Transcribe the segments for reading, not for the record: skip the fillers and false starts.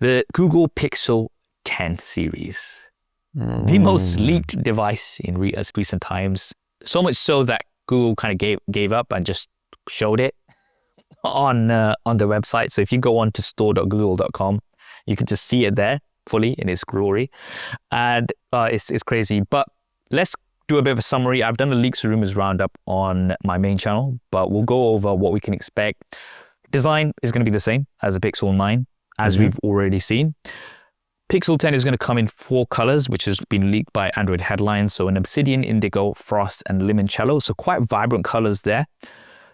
The Google Pixel 10 series. The most leaked device in recent times. So much so that Google kind of gave up and just showed it on their website. So if you go on to store.google.com, you can just see it there fully in its glory. And it's crazy. But let's do a bit of a summary. I've done a leaks rumors roundup on my main channel, but we'll go over what we can expect. Design is going to be the same as the Pixel 9, as we've already seen. Pixel 10 is going to come in 4 colors, which has been leaked by Android Headlines. So an obsidian, indigo, frost, and limoncello. So quite vibrant colors there.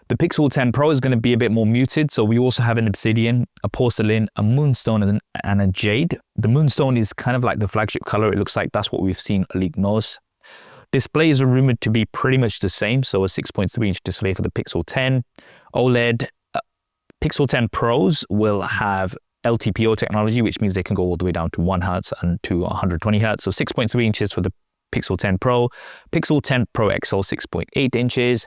The Pixel 10 Pro is going to be a bit more muted. So we also have an obsidian, a porcelain, a moonstone, and a jade. The moonstone is kind of like the flagship color. It looks like that's what we've seen leaked most. Displays are rumored to be pretty much the same. So a 6.3-inch display for the Pixel 10. OLED. Pixel 10 Pros will have LTPO technology, which means they can go all the way down to 1 Hz and to 120 Hz. So 6.3 inches for the Pixel 10 Pro. Pixel 10 Pro XL 6.8 inches.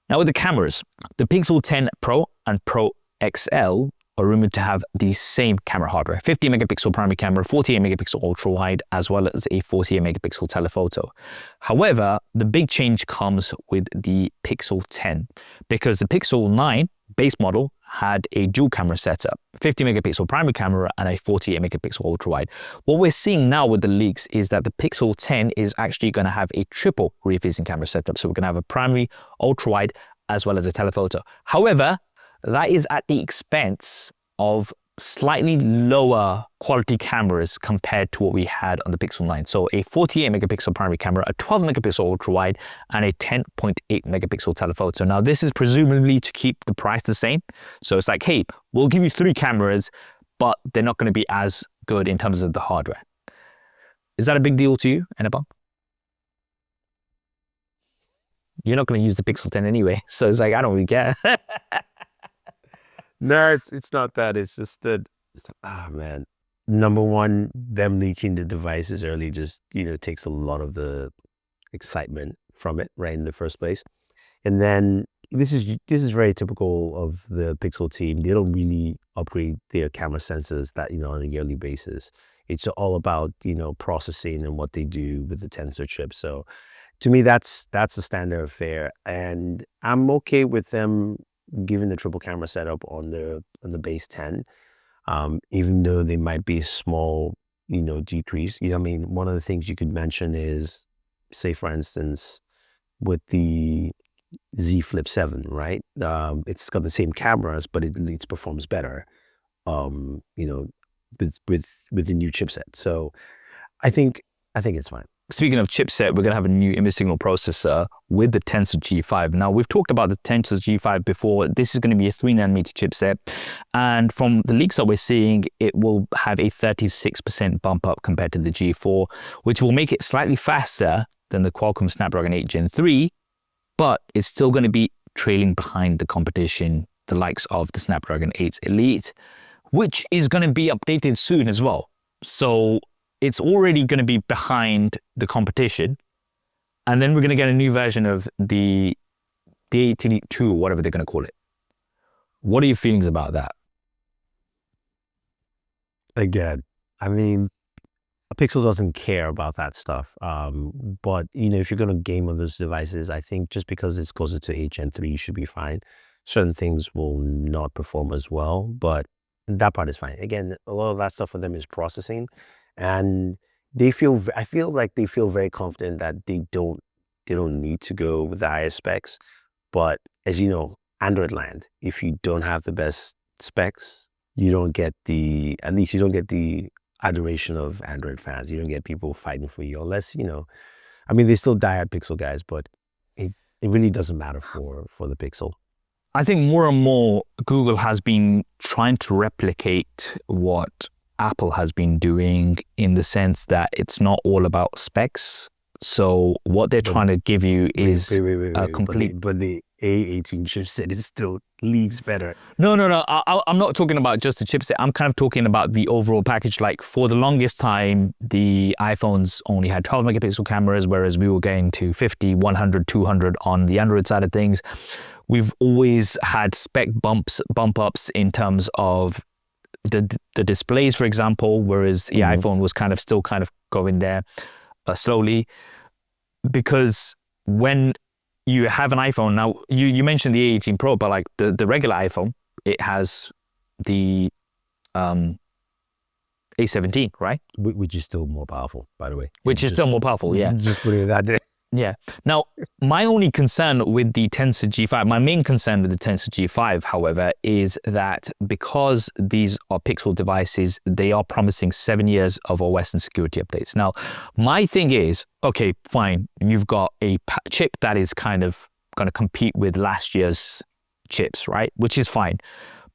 Now with the cameras, the Pixel 10 Pro and Pro XL are rumored to have the same camera hardware. 50 megapixel primary camera, 48 megapixel ultra-wide, as well as a 48 megapixel telephoto. However, the big change comes with the Pixel 10 because the Pixel 9 base model had a dual camera setup, 50 megapixel primary camera and a 48 megapixel ultra-wide. What we're seeing now with the leaks is that the Pixel 10 is actually going to have a triple rear-facing camera setup. So we're going to have a primary, ultra-wide, as well as a telephoto. However, that is at the expense of slightly lower quality cameras compared to what we had on the Pixel 9. So a 48 megapixel primary camera, a 12 megapixel ultra wide, and a 10.8 megapixel telephoto. Now this is presumably to keep the price the same. So it's like, hey, we'll give you 3 cameras, but they're not going to be as good in terms of the hardware. Is that a big deal to you, Enabang? You're not going to use the Pixel 10 anyway. So it's like, I don't really care. No, it's not that. It's just that, man. Number one, them leaking the devices early just, takes a lot of the excitement from it, right, in the first place. And then this is very typical of the Pixel team. They don't really upgrade their camera sensors that, on a yearly basis. It's all about, processing and what they do with the Tensor chip. So to me, that's a standard affair. And I'm okay with them given the triple camera setup on the base 10, even though they might be a small, decrease. One of the things you could mention is, say for instance, with the Z Flip 7, right? It's got the same cameras, but it performs better, with the new chipset. So I think it's fine. Speaking of chipset, we're going to have a new image signal processor with the Tensor G5. Now, we've talked about the Tensor G5 before. This is going to be a 3nm chipset. And from the leaks that we're seeing, it will have a 36% bump up compared to the G4, which will make it slightly faster than the Qualcomm Snapdragon 8 Gen 3, but it's still going to be trailing behind the competition, the likes of the Snapdragon 8 Elite, which is going to be updated soon as well. So it's already going to be behind the competition. And then we're going to get a new version of the 8 Elite 2, whatever they're going to call it. What are your feelings about that? Again, Pixel doesn't care about that stuff. But, if you're going to game on those devices, I think just because it's closer to 8 Gen 3, you should be fine. Certain things will not perform as well, but that part is fine. Again, a lot of that stuff for them is processing. And I feel like they feel very confident that they don't need to go with the highest specs. But as you know, Android land, if you don't have the best specs, you don't get the adoration of Android fans. You don't get people fighting for you unless, they still die at Pixel guys, but it really doesn't matter for the Pixel. I think more and more Google has been trying to replicate what Apple has been doing, in the sense that it's not all about specs. So what they're trying to give you is a complete... But the A18 chipset is still leagues better. No. I'm not talking about just the chipset. I'm kind of talking about the overall package. Like, for the longest time, the iPhones only had 12 megapixel cameras, whereas we were getting to 50, 100, 200 on the Android side of things. We've always had spec bump ups in terms of the displays, for example, whereas the iPhone was still going there slowly. Because when you have an iPhone, now you mentioned the A18 Pro, but like the regular iPhone, it has the A17, right? Which is still more powerful, by the way. Which is still more powerful, yeah. Just putting it that there. Yeah. Now, my only concern with the Tensor G5, my main concern with the Tensor G5, however, is that because these are Pixel devices, they are promising 7 years of OS and security updates. Now, my thing is, okay, fine, you've got a chip that is kind of going to compete with last year's chips, right? Which is fine.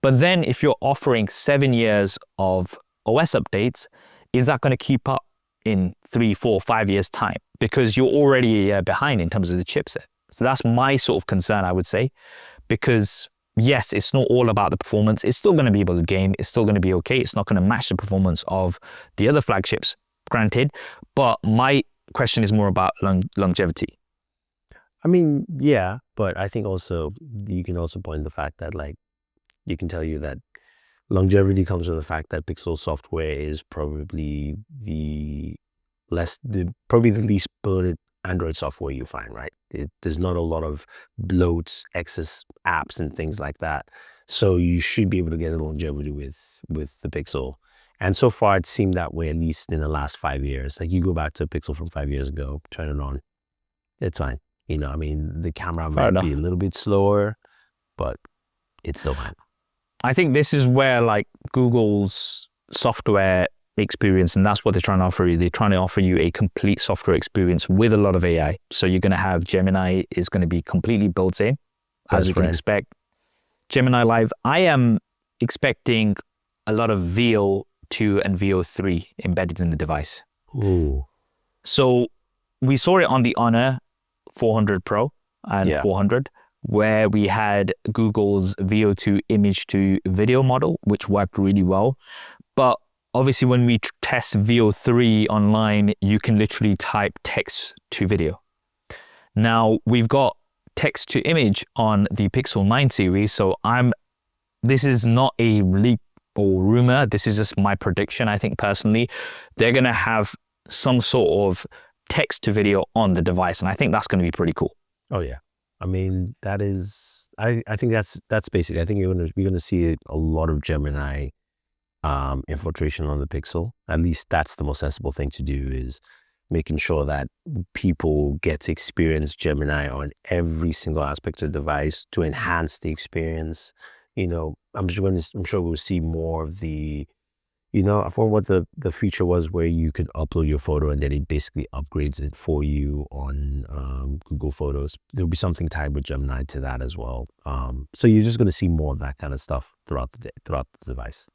But then if you're offering 7 years of OS updates, is that going to keep up in 3, 4, 5 years' time? Because you're already behind in terms of the chipset. So that's my sort of concern, I would say. Because yes, it's not all about the performance. It's still going to be able to game. It's still going to be okay. It's not going to match the performance of the other flagships, granted. But my question is more about longevity. I mean, yeah, but I think also you can also point the fact that like you can tell you that longevity comes from the fact that Pixel software is probably the least bloated Android software you find, right? There's not a lot of bloats, excess apps and things like that. So you should be able to get a longevity with the Pixel. And so far it seemed that way, at least in the last 5 years. Like you go back to a Pixel from 5 years ago, turn it on, it's fine. You know, I mean, the camera might be a little bit slower, but it's still fine. I think this is where like Google's software experience, and that's what they're trying to offer you. They're trying to offer you a complete software experience with a lot of AI. So you're going to have Gemini is going to be completely built in, as you can expect. Gemini Live, I am expecting a lot of VO2 and VO3 embedded in the device. Ooh. So we saw it on the Honor 400 Pro and 400, where we had Google's VO2 image to video model, which worked really well. But obviously when we test VO3 online, you can literally type text to video. Now we've got text to image on the Pixel 9 series. So this is not a leak or rumor. This is just my prediction. I think personally, they're going to have some sort of text to video on the device. And I think that's going to be pretty cool. Oh yeah. I mean, that is, I think that's basically, I think we're going to see a lot of Gemini infiltration on the Pixel. At least that's the most sensible thing to do, is making sure that people get to experience Gemini on every single aspect of the device to enhance the experience. You know, I'm sure we'll see more of the, you know, I forgot what the feature was where you could upload your photo and then it basically upgrades it for you on Google Photos. There'll be something tied with Gemini to that as well. So you're just going to see more of that kind of stuff throughout the device.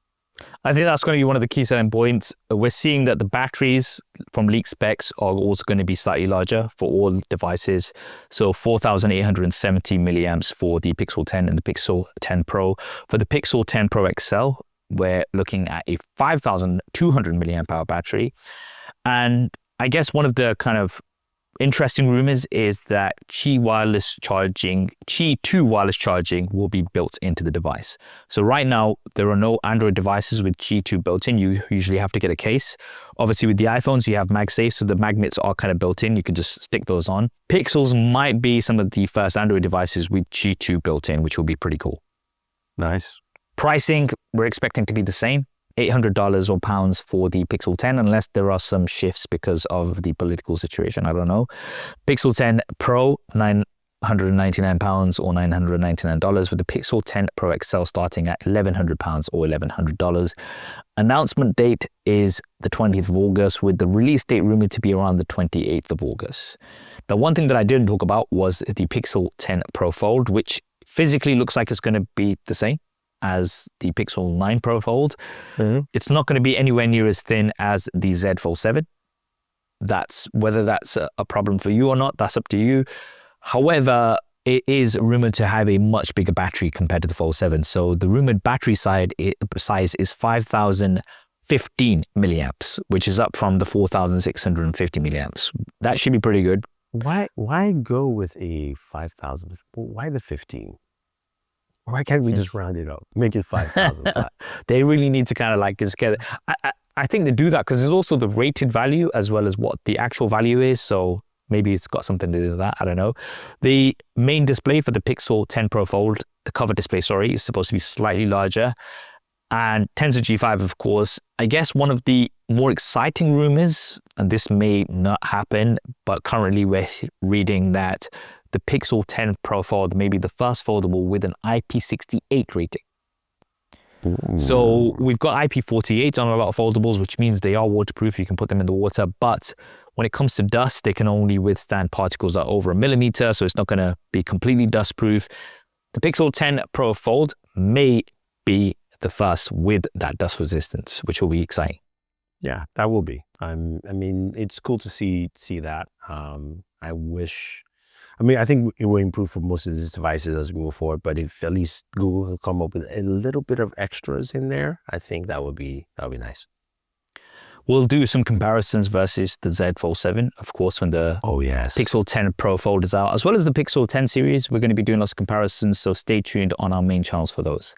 I think that's going to be one of the key selling points. We're seeing that the batteries from leaked specs are also going to be slightly larger for all devices. So 4,870 milliamps for the Pixel 10 and the Pixel 10 Pro. For the Pixel 10 Pro XL, we're looking at a 5,200 milliamp hour battery. And I guess one of the kind of interesting rumors is that Qi 2 wireless charging will be built into the device. So right now, there are no Android devices with Qi 2 built in. You usually have to get a case. Obviously, with the iPhones, you have MagSafe, so the magnets are kind of built in. You can just stick those on. Pixels might be some of the first Android devices with Qi 2 built in, which will be pretty cool. Nice. Pricing, we're expecting to be the same. $800 or pounds for the Pixel 10, unless there are some shifts because of the political situation. I don't know. Pixel 10 Pro, £999 or $999, with the Pixel 10 Pro XL starting at £1,100 or $1,100. Announcement date is the 20th of August, with the release date rumored to be around the 28th of August. The one thing that I didn't talk about was the Pixel 10 Pro Fold, which physically looks like it's going to be the same as the Pixel 9 Pro Fold. It's not going to be anywhere near as thin as the Z Fold 7. Whether that's a problem for you or not, that's up to you. However, it is rumored to have a much bigger battery compared to the Fold 7. So the rumored battery size is 5,015 milliamps, which is up from the 4,650 milliamps. That should be pretty good. Why go with a 5,000? Why the 15? Why can't we just round it up? Make it 5,000 flat. They really need to kind of like just get. I think they do that because there's also the rated value as well as what the actual value is. So maybe it's got something to do with that. I don't know. The main display for the Pixel 10 Pro Fold, the cover display, sorry, is supposed to be slightly larger. And Tensor G5, of course, I guess one of the more exciting rumors, and this may not happen, but currently we're reading that the Pixel 10 Pro Fold may be the first foldable with an IP68 rating. Ooh. So we've got IP48 on a lot of foldables, which means they are waterproof. You can put them in the water, but when it comes to dust, they can only withstand particles that are over 1 millimeter, so it's not going to be completely dust-proof. The Pixel 10 Pro Fold may be the first with that dust resistance, which will be exciting. Yeah, that will be. I mean, it's cool to see that. I think it will improve for most of these devices as we move forward, but if at least Google can come up with a little bit of extras in there, I think that would be nice. We'll do some comparisons versus the Z Fold 7, of course, when the Pixel 10 Pro Fold is out, as well as the Pixel 10 series. We're going to be doing lots of comparisons, so stay tuned on our main channels for those.